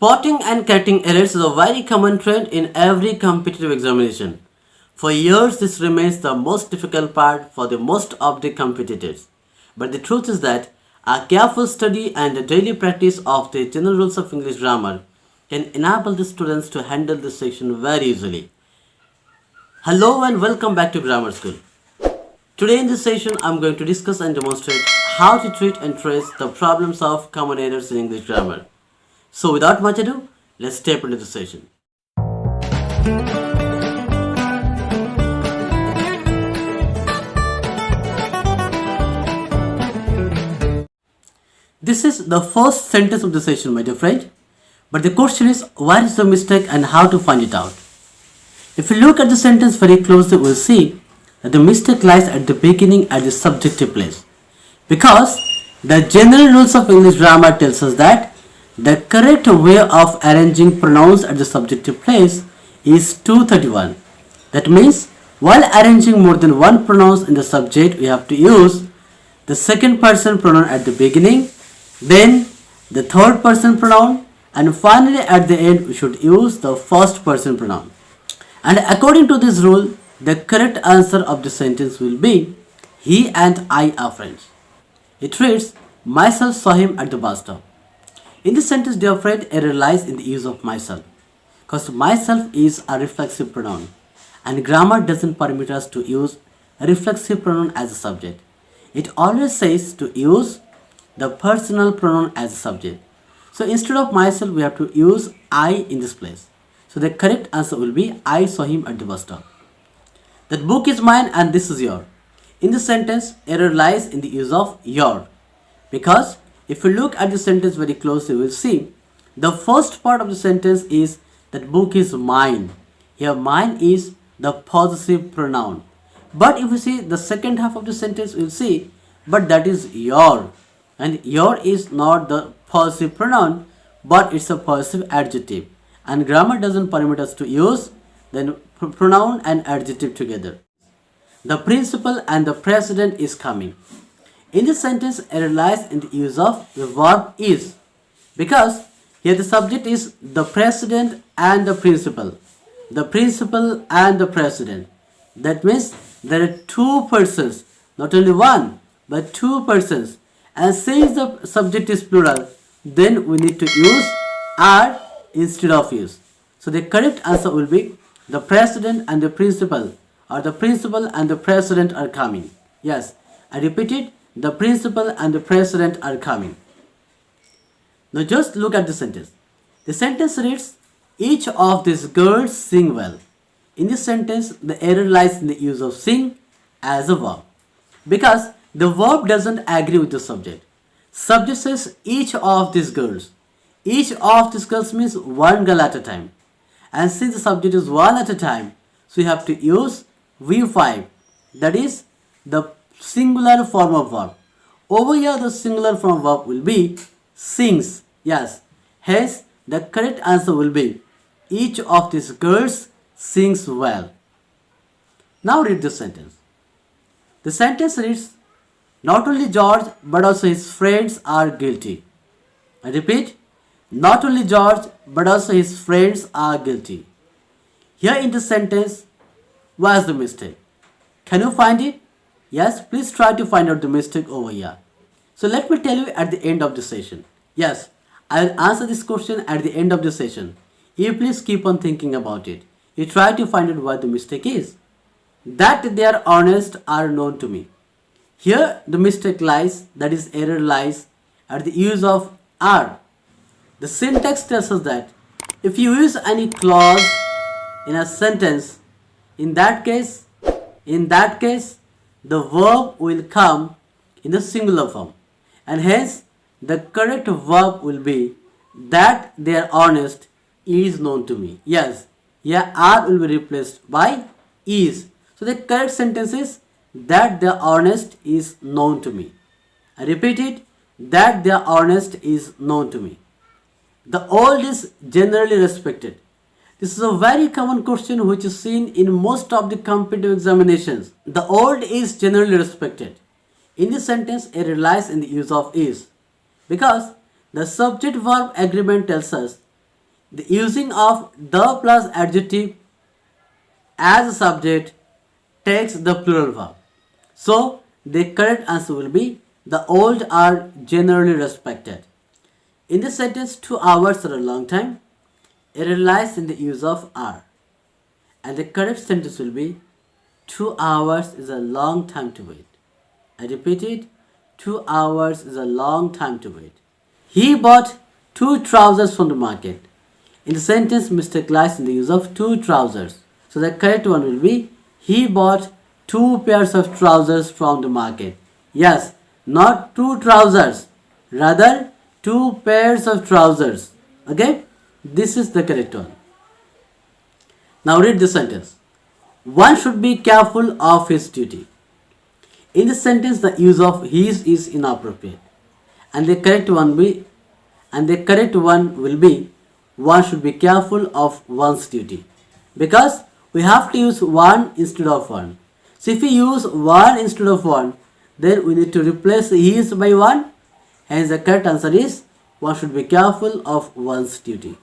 Spotting and correcting errors is a very common trend in every competitive examination. For years, this remains the most difficult part for the most of the competitors. But the truth is that a careful study and a daily practice of the general rules of English grammar can enable the students to handle this section very easily. Hello and welcome back to Grammar School. Today in this session, I'm going to discuss and demonstrate how to treat and trace the problems of common errors in English grammar. So without much ado, let's step into the session. This is the first sentence of the session, my dear friend. But the question is, where is the mistake and how to find it out? If you look at the sentence very closely, we'll see that the mistake lies at the beginning at the subjective place. Because the general rules of English grammar tells us that the correct way of arranging pronouns at the subjective place is 231. That means, while arranging more than one pronoun in the subject, we have to use the second person pronoun at the beginning, then the third person pronoun, and finally at the end we should use the first person pronoun. And according to this rule, the correct answer of the sentence will be, he and I are friends. It reads, myself saw him at the bus stop. In this sentence, dear friend, error lies in the use of myself. Because myself is a reflexive pronoun. And grammar doesn't permit us to use a reflexive pronoun as a subject. It always says to use the personal pronoun as a subject. So instead of myself, we have to use I in this place. So the correct answer will be, I saw him at the bus stop. That book is mine and this is your. In this sentence, error lies in the use of your. Because if you look at the sentence very closely, you will see the first part of the sentence is that book is mine. Here mine is the possessive pronoun. But if you see the second half of the sentence, you will see, but that is your. And your is not the possessive pronoun, but it's a possessive adjective. And grammar doesn't permit us to use the pronoun and adjective together. The principal and the president is coming. In this sentence, error lies in the use of the verb is. Because here the subject is the president and the principal. The principal and the president. That means there are two persons, not only one, but two persons. And since the subject is plural, then we need to use are instead of use. So the correct answer will be the president and the principal, or the principal and the president are coming. Yes, I repeat it, the principal and the president are coming. Now just look at the sentence. The sentence reads, each of these girls sing well. In this sentence, the error lies in the use of sing as a verb. Because the verb doesn't agree with the subject. Subject says each of these girls. Each of these girls means one girl at a time. And since the subject is one at a time, so you have to use V5. That is the singular form of verb. Over here, the singular form of verb will be sings. Yes. Hence, the correct answer will be each of these girls sings well. Now read the sentence. The sentence reads, not only George but also his friends are guilty. I repeat, not only George but also his friends are guilty. Here in the sentence, where's the mistake? Can you find it? Yes, please try to find out the mistake over here. So let me tell you at the end of the session. Yes, I will answer this question at the end of the session. You please keep on thinking about it. You try to find out what the mistake is. That they are honest are known to me. Here the mistake lies, that is error lies, at the use of are. The syntax tells us that if you use any clause in a sentence, in that case, the verb will come in the singular form. And hence, the correct verb will be that they are honest is known to me. Yes, here are will be replaced by is. So the correct sentence is that they are honest is known to me. I repeat it, that they are honest is known to me. The old is generally respected. This is a very common question which is seen in most of the competitive examinations. The old is generally respected. In this sentence, it relies in the use of is. Because the subject-verb agreement tells us The using of the plus adjective as a subject takes the plural verb. So the correct answer will be the old are generally respected. In this sentence, 2 hours are a long time. It relies in the use of are. And the correct sentence will be 2 hours is a long time to wait. I repeat it, 2 hours is a long time to wait. He bought 2 trousers from the market. In the sentence, mistake lies in the use of 2 trousers. So the correct one will be he bought 2 pairs of trousers from the market. Yes, not 2 trousers, rather 2 pairs of trousers. Okay, this is the correct one. Now read the sentence. One should be careful of his duty. In this sentence, the use of his is inappropriate, and the correct one will be one should be careful of one's duty, because we have to use one instead of one. So if we use one instead of one, then we need to replace his by one. Hence the correct answer is one should be careful of one's duty.